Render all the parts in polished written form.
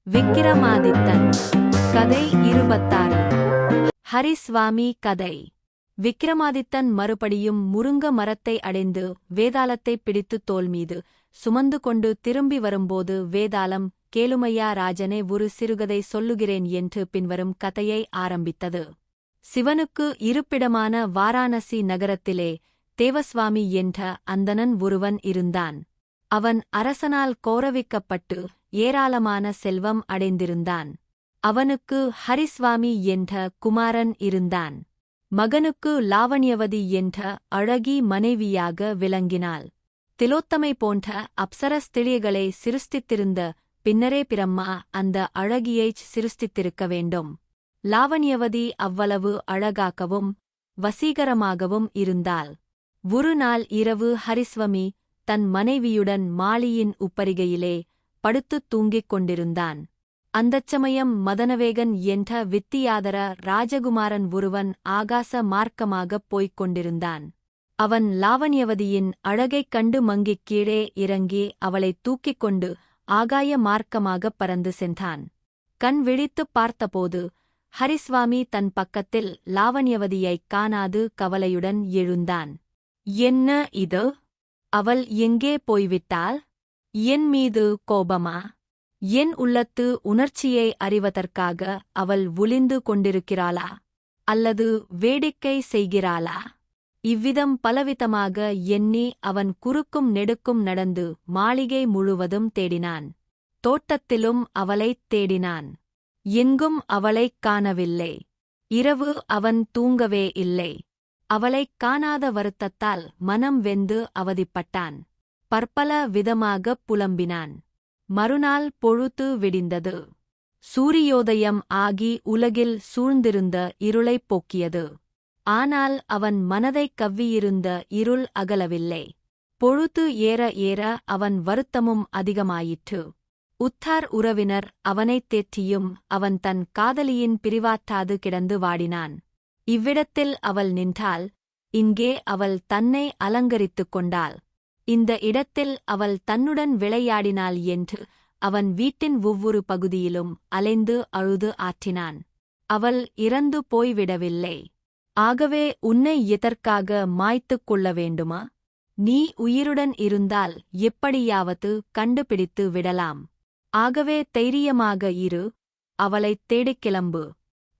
விக்கிரமாதித்தன். கதை 26. ஹரிஸ்வாமி கதை. விக்கிரமாதித்தன் மறுபடியும் முருங்க மரத்தை அடைந்து வேதாளத்தை பிடித்து தோள் மீது சுமந்து கொண்டு திரும்பி வரும்போது, வேதாளம், கேளுமையா ராஜனே, ஒரு சிறுகதை சொல்லுகிறேன் என்று பின்வரும் கதையை ஆரம்பித்தது. சிவனுக்கு இருப்பிடமான வாராணசி நகரத்திலே தேவஸ்வாமி என்ற அந்தணன் ஒருவன் இருந்தான். அவன் அரசனால் கௌரவிக்கப்பட்டு ஏராளமான செல்வம் அடைந்திருந்தான். அவனுக்கு ஹரிஸ்வாமி என்ற குமாரன் இருந்தான். மகனுக்கு லாவண்யவதி என்ற அழகி மனைவியாக விளங்கினாள். திலோத்தமை போன்ற அப்சரஸ்திலிகளை சிருஷ்டித்திருந்த பின்னரே பிரம்மா அந்த அழகியைச் சிருஷ்டித்திருக்க வேண்டும். லாவண்யவதி அவ்வளவு அழகாகவும் வசீகரமாகவும் இருந்தாள். ஒரு நாள் இரவு ஹரிஸ்வாமி தன் மனைவியுடன் மாளியின் உப்பரிகையிலே படுத்துத் தூங்கிக் கொண்டிருந்தான். அந்தச் சமயம் மதனவேகன் என்ற வித்தியாதர ராஜகுமாரன் ஒருவன் ஆகாச மார்க்கமாகப் போய்க் கொண்டிருந்தான். அவன் லாவண்யவதியின் அழகைக் கண்டு மங்கிக் கீழே இறங்கி அவளைத் தூக்கிக் கொண்டு ஆகாய மார்க்கமாகப் பறந்து சென்றான். கண் விழித்துப் பார்த்தபோது ஹரிஸ்வாமி தன் பக்கத்தில் லாவண்யவதியைக் காணாது கவலையுடன் எழுந்தான். என்ன இது? அவள் எங்கே போய்விட்டாள்? என் மீது கோபமா? என் உள்ளத்து உணர்ச்சியை அறிவதற்காக அவள் ஒளிந்து கொண்டிருக்கிறாளா? அல்லது வேடிக்கை செய்கிறாளா? இவ்விதம் பலவிதமாக எண்ணி அவன் குறுக்கும் நெடுக்கும் நடந்து மாளிகை முழுவதும் தேடினான். தோட்டத்திலும் அவளைத் தேடினான். எங்கும் அவளைக் காணவில்லை. இரவு அவன் தூங்கவே இல்லை. அவளைக் காணாத வருத்தத்தால் மனம் வெந்து அவதிப்பட்டான். பற்பல விதமாகப் புலம்பினான். மறுநாள் பொழுது விடிந்தது. சூரியோதயம் ஆகி உலகில் சூழ்ந்திருந்த இருளைப் போக்கியது. ஆனால் அவன் மனதைக் கவ்வியிருந்த இருள் அகலவில்லை. பொழுது ஏற ஏற அவன் வருத்தமும் அதிகமாயிற்று. உற்றார் உறவினர் அவனைத் தேற்றியும் அவன் தன் காதலியின் பிரிவாற்றாது கிடந்து வாடினான். இவ்விடத்தில் அவள் நின்றாள். இங்கே அவள் தன்னை அலங்கரித்துக் கொண்டாள். இந்த இடத்தில் அவள் தன்னுடன் விளையாடினாள் என்று அவன் வீட்டின் ஒவ்வொரு பகுதியிலும் அலைந்து அழுது ஆற்றினான். அவள் இறந்து போய்விடவில்லை. ஆகவே உன்னை எதற்காக மாய்த்துக் கொள்ள வேண்டுமா? நீ உயிருடன் இருந்தால் எப்படியாவது கண்டுபிடித்து விடலாம். ஆகவே தைரியமாக இரு. அவளைத் தேடிக் கிளம்பு.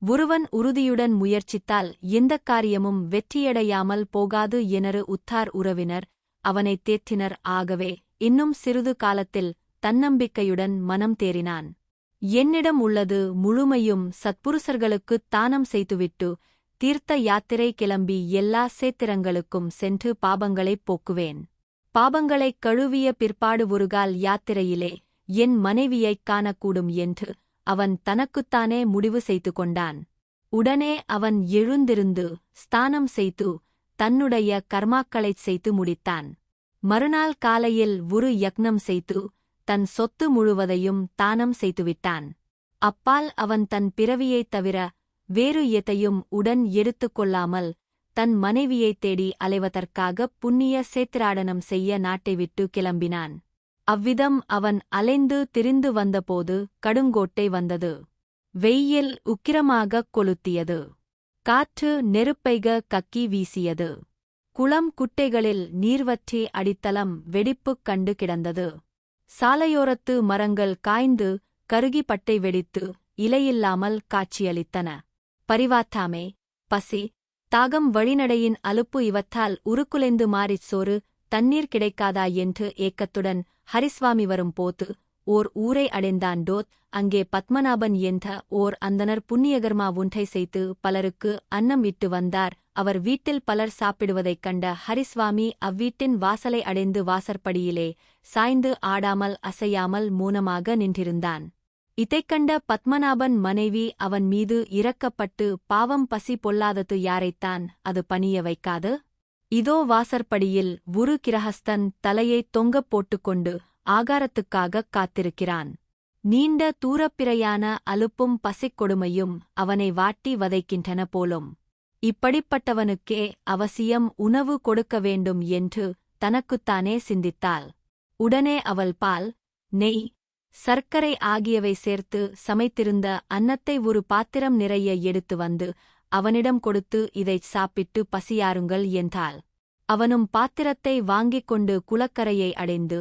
ஒருவன் உறுதியுடன் முயற்சித்தால் எந்தக் காரியமும் வெற்றியடையாமல் போகாது எனறு உற்றார் உறவினர் அவனைத் தேற்றினர். ஆகவே இன்னும் சிறிது காலத்தில் தன்னம்பிக்கையுடன் மனம் தேறினான். என்னிடம் உள்ளது முழுமையும் சத்புருஷர்களுக்குத் தானம் செய்துவிட்டு தீர்த்த யாத்திரை கிளம்பி எல்லா சேத்திரங்களுக்கும் சென்று பாபங்களைப் போக்குவேன். பாபங்களைக் கழுவிய பிற்பாடு ஒருகால் யாத்திரையிலே என் மனைவியைக் காணக்கூடும் என்று அவன் தனக்குத்தானே முடிவு செய்து கொண்டான். உடனே அவன் எழுந்திருந்து ஸ்தானம் செய்து தன்னுடைய கர்மாக்களைச் செய்து முடித்தான். மறுநாள் காலையில் ஒரு யக்ஞம் செய்து தன் சொத்து முழுவதையும் தானம் செய்துவிட்டான். அப்பால் அவன் தன் பிறவியைத் தவிர வேறு எதையும் உடன் எடுத்துக் கொள்ளாமல் தன் மனைவியைத் தேடி அலைவதற்காகப் புண்ணிய சேத்திராடனம் செய்ய நாட்டை விட்டு கிளம்பினான். அவ்விதம் அவன் அலைந்து திரிந்து வந்தபோது கடுங்கோட்டை வந்தது. வெயில் உக்கிரமாகக் கொளுத்தியது. காற்று நெருப்பைக கக்கி வீசியது. குளம் குட்டைகளில் நீர்வற்றி அடித்தளம் வெடிப்புக் கண்டு கிடந்தது. சாலையோரத்து மரங்கள் காய்ந்து கருகி பட்டை வெடித்து இலையில்லாமல் காட்சியளித்தன. பரிவாற்றாமை, பசி, தாகம், வழிநடையின் அலுப்பு இவற்றால் உருக்குலைந்து மாறிச் சோறு தண்ணீர் கிடைக்காதா என்று ஏக்கத்துடன் ஹரிஸ்வாமி வரும்போது ஓர் ஊரை அடைந்தான். அங்கே பத்மநாபன் என்ற ஓர் அந்தணர் புண்ணியகர்மா ஒன்றை செய்து பலருக்கு அன்னம் இட்டு வந்தார். அவர் வீட்டில் பலர் சாப்பிடுவதைக் கண்ட ஹரிஸ்வாமி அவ்வீட்டின் வாசலை அடைந்து வாசற்படியிலே சாய்ந்து ஆடாமல் அசையாமல் மௌனமாக நின்றிருந்தான். இதைக் கண்ட பத்மநாபன் மனைவி அவன் மீது இரக்கப்பட்டு, பாவம், பசி பொல்லாதது யாரைத்தான் அது பணிய வைக்காது? இதோ வாசற்படியில் ஒரு கிரஹஸ்தன் தலையைத் தொங்கப் போட்டுக்கொண்டு ஆகாரத்துக்காகக் காத்திருக்கிறான். நீண்ட தூரப்பிரையான அலுப்பும் பசிக்கொடுமையும் அவனை வாட்டி வதைக்கின்றன போலும். இப்படிப்பட்டவனுக்கே அவசியம் உணவு கொடுக்க வேண்டும் என்று தனக்குத்தானே சிந்தித்தாள். உடனே அவள் பால், நெய், சர்க்கரை ஆகியவை சேர்த்து சமைத்திருந்த அன்னத்தை ஒரு பாத்திரம் நிறைய எடுத்து வந்து அவனிடம் கொடுத்து இதைச் சாப்பிட்டு பசியாருங்கள் என்றாள். அவனும் பாத்திரத்தை வாங்கிக் கொண்டு குளக்கரையை அடைந்து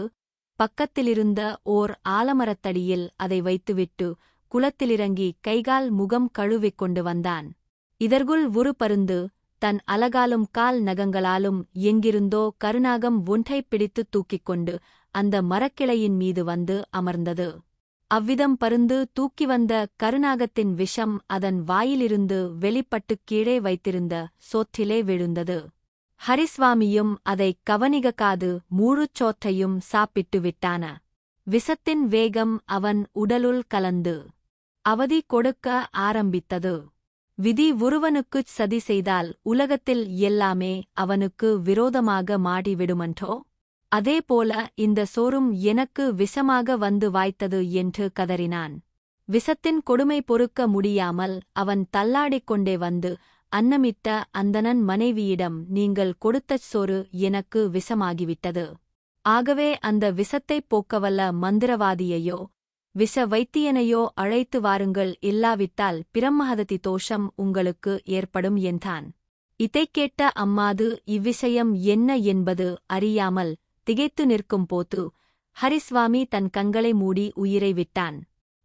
பக்கத்திலிருந்த ஓர் ஆலமரத்தடியில் அதை வைத்துவிட்டு குளத்திலிறங்கி கைகால் முகம் கழுவிக் கொண்டு வந்தான். இதற்குள் ஒரு பருந்து தன் அலகாலும் கால் நகங்களாலும் எங்கிருந்தோ கருநாகம் ஒன்றைப் பிடித்துத் தூக்கிக் கொண்டு அந்த மரக்கிளையின் மீது வந்து அமர்ந்தது. அவ்விதம் பருந்து தூக்கி வந்த கருநாகத்தின் விஷம் அதன் வாயிலிருந்து வெளிப்பட்டுக் கீழே வைத்திருந்த சோற்றிலே விழுந்தது. ஹரிஸ்வாமியும் அதைக் கவனிக்காது முழுச் சோற்றையும் சாப்பிட்டு விட்டான. விஷத்தின் வேகம் அவன் உடலுள் கலந்து அவதி கொடுக்க ஆரம்பித்தது. விதி ஒருவனுக்குச் சதி செய்தால் உலகத்தில் எல்லாமே அவனுக்கு விரோதமாக மாடிவிடுமன்றோ? அதேபோல இந்த சோறும் எனக்கு விஷமாக வந்து வாய்த்தது என்று கதறினான். விஷத்தின் கொடுமை பொறுக்க முடியாமல் அவன் தள்ளாடிக் கொண்டே வந்து அன்னமிட்ட அந்தணன் மனைவியிடம், நீங்கள் கொடுத்த சோறு எனக்கு விஷமாகிவிட்டது. ஆகவே அந்த விஷத்தைப் போக்கவல்ல மந்திரவாதியையோ விஷ வைத்தியனையோ அழைத்து வாருங்கள், இல்லாவிட்டால் பிரம்மஹத்தி தோஷம் உங்களுக்கு ஏற்படும் என்றான். இதைக் கேட்ட அம்மாது இவ்விஷயம் என்ன என்பது அறியாமல் திகைத்து நிற்கும் போது ஹரிஸ்வாமி தன் கண்களை மூடி உயிரை விட்டான்.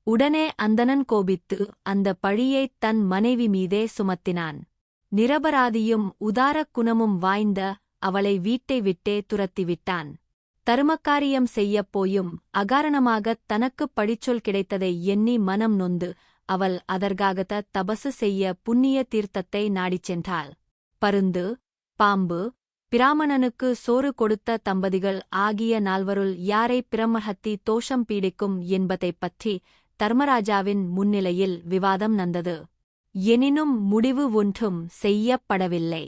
உடனே அந்தணன் கோபித்து அந்த பழியைத் தன் மனைவி மீதே சுமத்தினான். நிரபராதியும் உதாரக் குணமும் வாய்ந்த அவளை வீட்டை விட்டே துரத்திவிட்டான். தருமக்காரியம் செய்யப் போயும் அகாரணமாகத் தனக்குப் பழிச்சொல் கிடைத்ததை எண்ணி மனம் நொந்து அவள் அதற்காகத் தபசு செய்ய புண்ணிய தீர்த்தத்தை நாடிச் சென்றாள். பருந்து, பாம்பு, பிராமணனுக்கு சோறு கொடுத்த தம்பதிகள் ஆகிய நால்வருள் யாரை பிரம்மஹத்தி தோஷம் பீடிக்கும் என்பதைப் பற்றி தர்மராஜாவின் முன்னிலையில் விவாதம் நடந்தது. எனினும் முடிவு ஒன்றும் செய்யப்படவில்லை.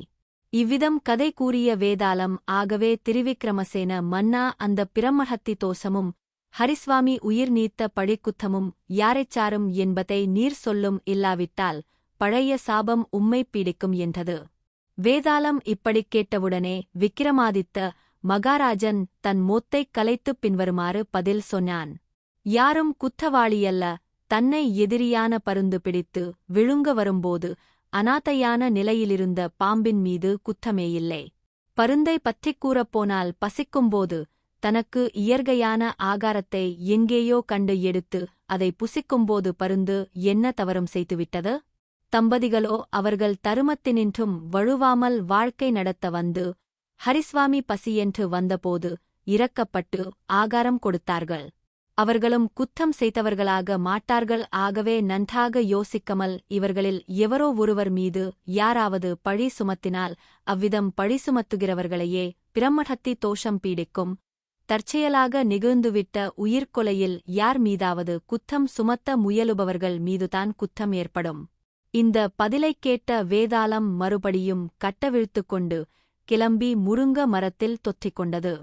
இவ்விதம் கதை கூறிய வேதாளம், ஆகவே திரிவிக்ரமசேன மன்னா அந்த பிரம்மஹத்தி தோஷமும் ஹரிஸ்வாமி உயிர் நீத்த பழிக்குத்தமும் யாரைச் சாரும் என்பதை நீர் சொல்லும், இல்லாவிட்டால் பழைய சாபம் உம்மை பீடிக்கும் என்றது. வேதாளம் இப்படிக் கேட்டவுடனே விக்கிரமாதித்த மகாராஜன் தன் மொத்தைக் கலைத்துப் பின்வருமாறு பதில் சொன்னான். யாரும் குற்றவாளியல்ல. தன்னை எதிரியான பருந்து பிடித்து விழுங்க வரும்போது அநாதையான நிலையிலிருந்த பாம்பின் மீது குற்றமேயில்லை. பருந்தை பற்றிக் கூறப்போனால் பசிக்கும்போது தனக்கு இயற்கையான ஆகாரத்தை எங்கேயோ கண்டு எடுத்து அதை புசிக்கும்போது பருந்து என்ன தவறும் செய்துவிட்டது? தம்பதிகளோ அவர்கள் தருமத்தினின்றும் வழுவாமல் வாழ்க்கை நடத்த வந்து ஹரிஸ்வாமி பசியென்று வந்தபோது இரக்கப்பட்டு ஆகாரம் கொடுத்தார்கள். அவர்களும் குற்றம் செய்தவர்களாக மாட்டார்கள். ஆகவே நன்றாக யோசிக்காமல் இவர்களில் எவரோ ஒருவர் மீது யாராவது பழி சுமத்தினால் அவ்விதம் பழி சுமத்துகிறவர்களையே பிரம்மஹத்தி தோஷம் பீடிக்கும். தற்செயலாக நிகழ்ந்துவிட்ட உயிர்கொலையில் யார் மீதாவது குற்றம் சுமத்த முயலுபவர்கள் மீதுதான் குற்றம் ஏற்படும். இந்த பதிலைக் கேட்ட வேதாளம் மறுபடியும் கட்டவிழ்த்துக் கொண்டு கிளம்பி முருங்க மரத்தில் தொற்றிக் கொண்டது.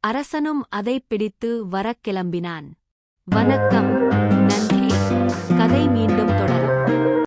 அரசனும் அதைப் பிடித்து வரக் கிளம்பினான். வணக்கம். நன்றி. கதை மீண்டும் தொடரும்.